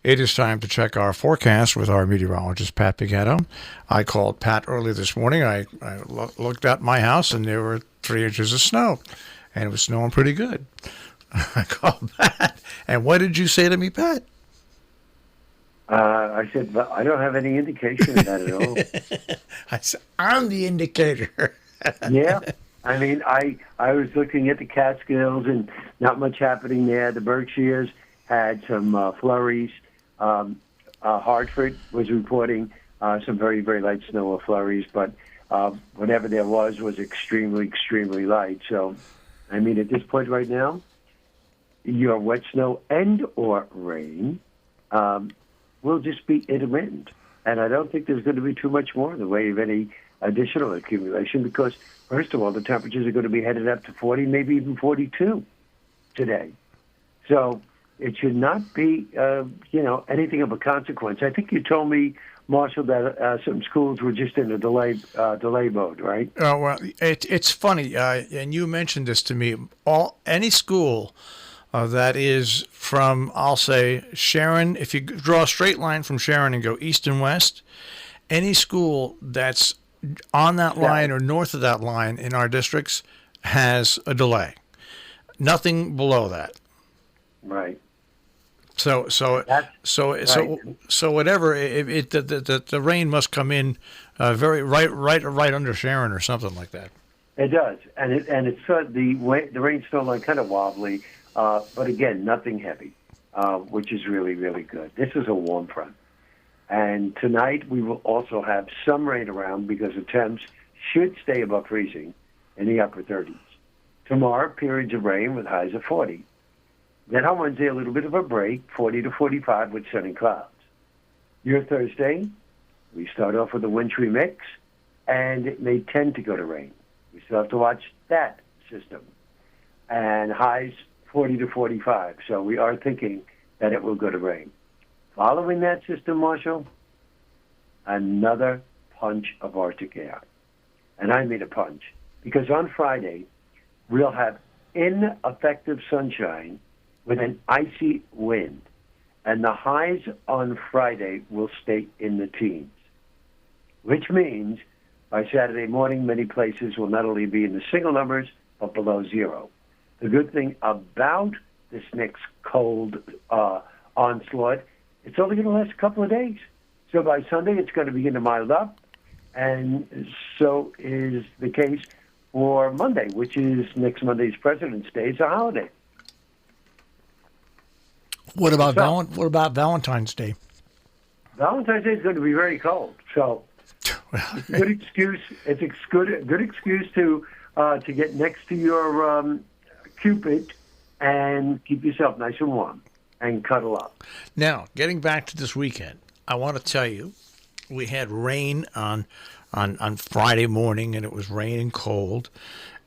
It is time to check our forecast with our meteorologist, Pat Pagano. I called Pat early this morning. I looked at my house, and there were 3 inches of snow, and it was snowing pretty good. I called Pat, and what did you say to me, Pat? I said, well, I don't have any indication of that at all. I said, I'm the indicator. Yeah. I mean, I was looking at the Catskills, and not much happening there. The Berkshires had some flurries. Hartford was reporting some very, very light snow or flurries, but whatever there was extremely, extremely light. So, I mean, at this point right now, your wet snow and or rain will just be intermittent. And I don't think there's going to be too much more in the way of any additional accumulation because, first of all, the temperatures are going to be headed up to 40, maybe even 42 today. So it should not be, anything of a consequence. I think you told me, Marshall, that some schools were just in a delay mode, right? Oh, well, it's funny, and you mentioned this to me. Any school that is from, I'll say, Sharon, if you draw a straight line from Sharon and go east and west, any school that's on that line or north of that line in our districts has a delay. Nothing below that. Right. So whatever the rain must come in very right under Sharon or something like that. It does, and it's the rain snow line kind of wobbly, but again nothing heavy, which is really, really good. This is a warm front, and tonight we will also have some rain around because the temps should stay above freezing in the upper 30s. Tomorrow, periods of rain with highs of 40. Then on Wednesday, a little bit of a break, 40 to 45 with sunny clouds. Your Thursday, we start off with a wintry mix, and it may tend to go to rain. We still have to watch that system. And highs 40 to 45, so we are thinking that it will go to rain. Following that system, Marshall, another punch of Arctic air. And I mean a punch, because on Friday, we'll have ineffective sunshine with an icy wind, and the highs on Friday will stay in the teens, which means by Saturday morning, many places will not only be in the single numbers, but below zero. The good thing about this next cold onslaught, it's only going to last a couple of days. So by Sunday, it's going to begin to mild up, and so is the case for Monday, which is next Monday's President's Day. It's a holiday. What about Valentine's Day? Valentine's Day is going to be very cold, so it's a good excuse. It's a good excuse to get next to your Cupid and keep yourself nice and warm and cuddle up. Now, getting back to this weekend, I want to tell you, we had rain on Friday morning, and it was rain and cold,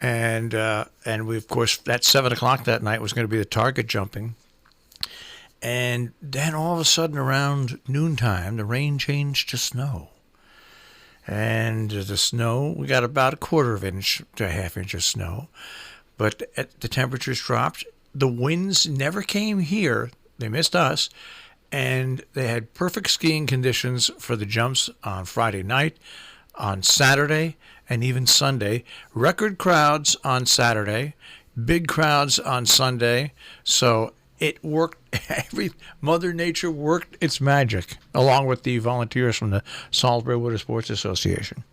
and we, of course, at 7:00 that night was going to be the target jumping. And then all of a sudden around noontime, the rain changed to snow. And the snow, we got about a quarter of an inch to a half inch of snow. But the temperatures dropped. The winds never came here. They missed us. And they had perfect skiing conditions for the jumps on Friday night, on Saturday, and even Sunday. Record crowds on Saturday, big crowds on Sunday. So it worked. Mother Nature worked its magic, along with the volunteers from the Salisbury Water Sports Association.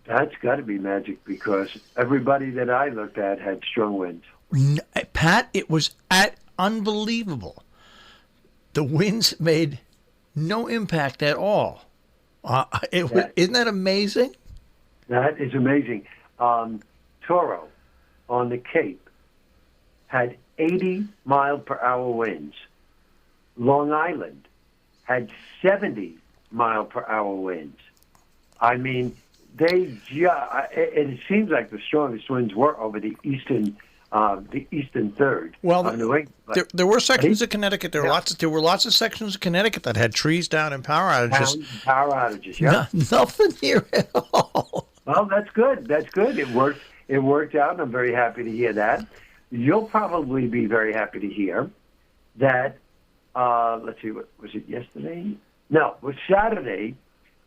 That's got to be magic because everybody that I looked at had strong winds. Pat, it was unbelievable. The winds made no impact at all. Isn't that amazing? That is amazing. Toro on the Cape had 80-mile-per-hour winds. Long Island had 70-mile-per-hour winds. I mean, it seems like the strongest winds were over the eastern third. Well, there were sections of Connecticut. There were lots of sections of Connecticut that had trees down and power outages. Yeah. Nothing here at all. Well, that's good. That's good. It worked out, and I'm very happy to hear that. You'll probably be very happy to hear that let's see, what was it yesterday? No, it was Saturday.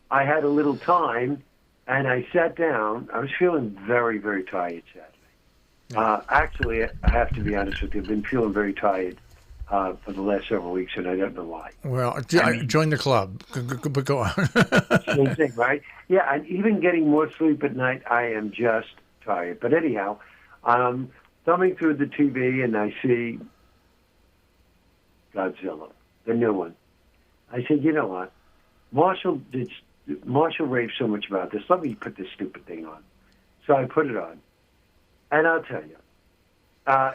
I had a little time, and I sat down. I was feeling very, very tired Saturday. Actually, I have to be honest with you. I've been feeling very tired for the last several weeks, and I don't know why. Well, join the club. But go on. Same thing, right? Yeah, and even getting more sleep at night, I am just tired. But anyhow, thumbing through the TV, and I see Godzilla, the new one. I said, you know what? Marshall raved so much about this. Let me put this stupid thing on. So I put it on. And I'll tell you,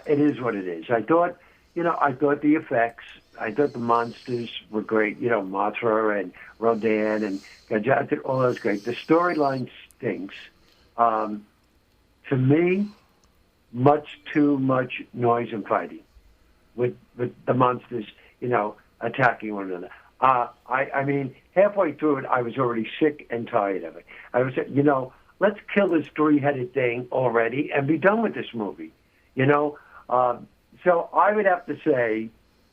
it is what it is. I thought the effects, I thought the monsters were great. Mothra and Rodan and Godzilla, I thought all that was great. The storyline stinks. To me, much too much noise and fighting with the monsters, attacking one another. I mean, halfway through it, I was already sick and tired of it. I was, let's kill this three-headed thing already and be done with this movie, So I would have to say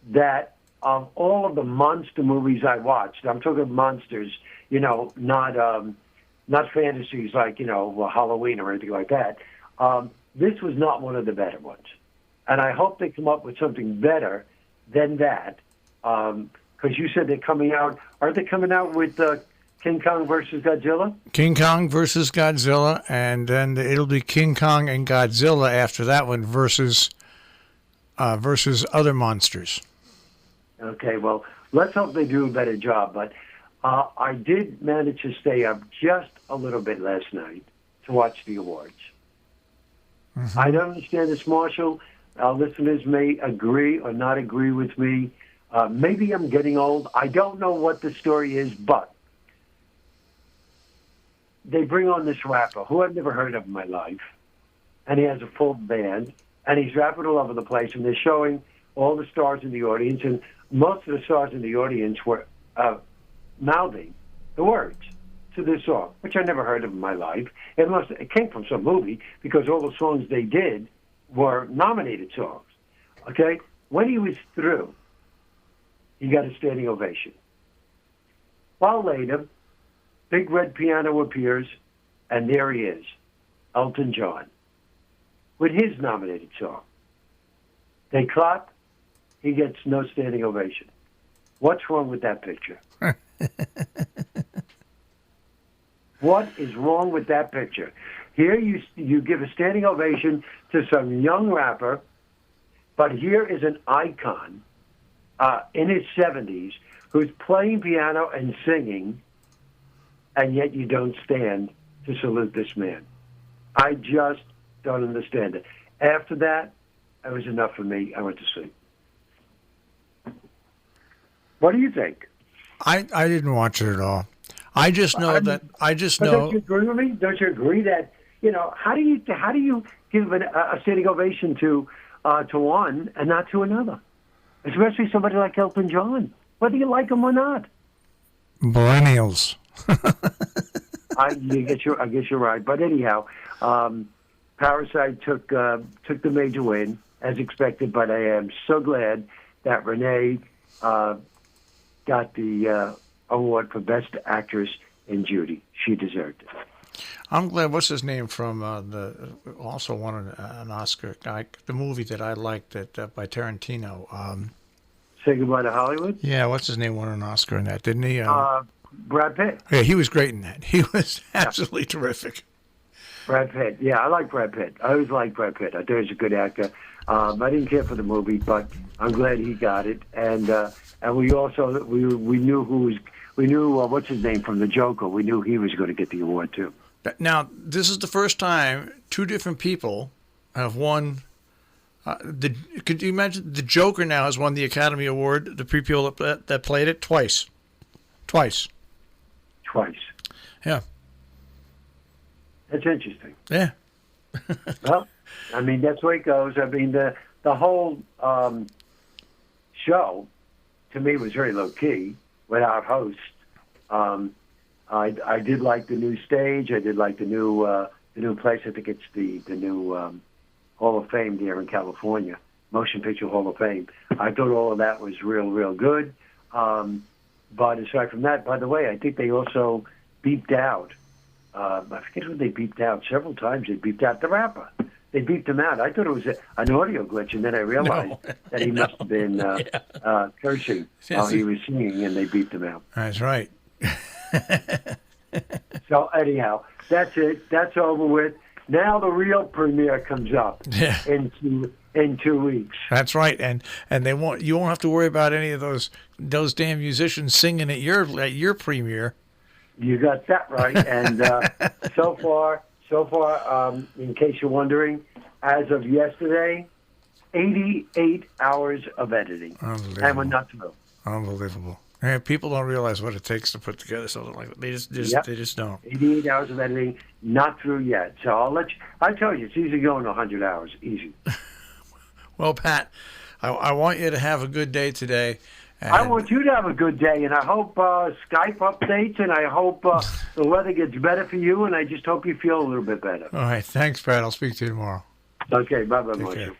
that of all of the monster movies I watched, I'm talking monsters, not fantasies like, Halloween or anything like that. This was not one of the better ones. And I hope they come up with something better than that. Because you said they're coming out. Are they coming out with King Kong versus Godzilla? King Kong versus Godzilla, and then it'll be King Kong and Godzilla after that one versus other monsters. Okay, well, let's hope they do a better job. But I did manage to stay up just a little bit last night to watch the awards. Mm-hmm. I don't understand this, Marshall. Our listeners may agree or not agree with me. Maybe I'm getting old. I don't know what the story is, but they bring on this rapper who I've never heard of in my life, and he has a full band, and he's rapping all over the place, and they're showing all the stars in the audience, and most of the stars in the audience were mouthing the words to this song, which I never heard of in my life. It came from some movie, because all the songs they did were nominated songs. Okay? When he was through, he got a standing ovation. While later, big red piano appears, and there he is, Elton John, with his nominated song. They clap, he gets no standing ovation. What's wrong with that picture? What is wrong with that picture? Here you give a standing ovation to some young rapper, but here is an icon in his 70s who's playing piano and singing, and yet you don't stand to salute this man. I just don't understand it. After that, it was enough for me. I went to sleep. What do you think? I didn't watch it at all. I just know But don't you agree with me? Don't you agree that, how do you give a standing ovation to one and not to another? Especially somebody like Elton John, whether you like him or not. Millennials. I guess you're right. But anyhow, Parasite took the major win as expected. But I am so glad that Renee got the award for Best Actress in Judy. She deserved it. I'm glad. What's his name from also won an Oscar? The movie that I liked by Tarantino. Say Goodbye to Hollywood? Yeah, what's his name won an Oscar in that, didn't he? Brad Pitt. Yeah, he was great in that. He was absolutely terrific. Brad Pitt. Yeah, I like Brad Pitt. I always liked Brad Pitt. I thought he was a good actor. I didn't care for the movie, but I'm glad he got it. And we also we knew what's his name from The Joker. We knew he was going to get the award too. Now, this is the first time two different people have won. Could you imagine? The Joker now has won the Academy Award. The people that played it twice. Yeah. That's interesting. Yeah. Well, I mean, that's the way it goes. I mean, the whole show, to me, was very low-key, without host. I did like the new stage. I did like the new place. I think it's the new Hall of Fame there in California. Motion Picture Hall of Fame. I thought all of that was real good. But aside from that, by the way, I think they also beeped out. I forget who they beeped out. Several times they beeped out the rapper. They beeped him out. I thought it was an audio glitch, and then I realized that he must have been cursing while he was singing, and they beeped him out. That's right. So anyhow, that's it. That's over with. Now the real premiere comes up in 2 weeks. That's right, and you won't have to worry about any of those damn musicians singing at your premiere. You got that right. And so far, in case you're wondering, as of yesterday, 88 hours of editing, and we're not through. Unbelievable. And people don't realize what it takes to put together something like that. They just don't. 88 hours of editing, not through yet. So I tell you, it's easy going to 100 hours, easy. Well, Pat, I want you to have a good day today. I want you to have a good day, and I hope Skype updates, and I hope the weather gets better for you, and I just hope you feel a little bit better. All right. Thanks, Pat. I'll speak to you tomorrow. Okay. Bye-bye, Marshall.